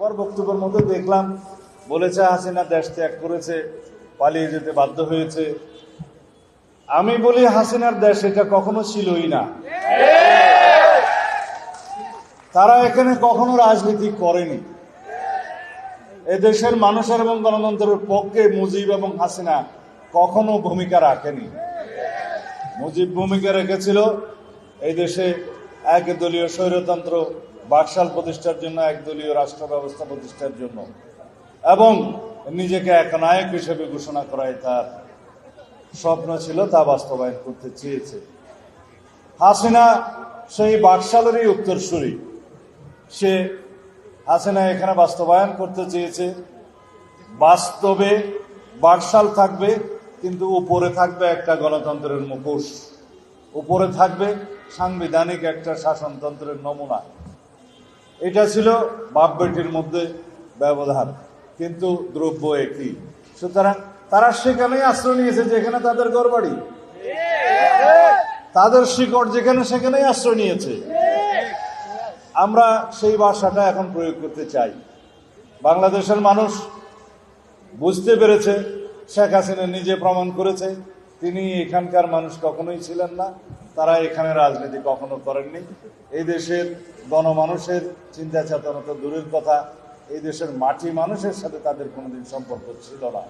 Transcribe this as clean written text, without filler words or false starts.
আমার বক্তব্যের মধ্যে দেখলাম বলেছে হাসিনা দেশ ত্যাগ করেছে, পালিয়ে যেতে বাধ্য হয়েছে। আমি বলি হাসিনার দেশ এটা কখনো ছিলই না। তারা এখানে কখনো রাজনীতি করেনি। এদেশের মানুষের এবং গণতন্ত্রের পক্ষে মুজিব এবং হাসিনা কখনো ভূমিকা রাখেনি। মুজিব ভূমিকা রেখেছিল এই দেশে একদলীয় স্বৈরতন্ত্র বাকশাল প্রতিষ্ঠার জন্য, একদলীয় রাষ্ট্র ব্যবস্থা প্রতিষ্ঠার জন্য, এবং নিজেকে একনায়ক হিসেবে ঘোষণা করাই তার স্বপ্ন ছিল, তা বাস্তবায়ন করতে চেয়েছে। হাসিনা সেই বাকশালেরই উত্তরসূরি। সে হাসিনা এখানে বাস্তবায়ন করতে চেয়েছে। বাস্তবে বাকশাল থাকবে, কিন্তু উপরে থাকবে একটা গণতন্ত্রের মুখোশ, উপরে থাকবে সাংবিধানিক একটা শাসনতন্ত্রের নমুনা। এটা ছিল বাপ বেটির মধ্যে ব্যবধান, কিন্তু দ্রব্য একই। সুতরাং তারা সেখানেই আশ্রয় নিয়েছে যেখানে তাদের ঘরবাড়ি, তাদের শিকড় যেখানে, সেখানেই আশ্রয় নিয়েছে। আমরা সেই ভাষাটা এখন প্রয়োগ করতে চাই। বাংলাদেশের মানুষ বুঝতে পেরেছে, শেখ হাসিনা নিজে প্রমাণ করেছে তিনি এখানকার মানুষ কখনোই ছিলেন না। তারা এখানে রাজনীতি কখনো করেননি। এই দেশের গণমানুষের চিন্তা চেতনা তো দূরের কথা, এই দেশের মাটি মানুষের সাথে তাদের কোনোদিন সম্পর্ক ছিল না।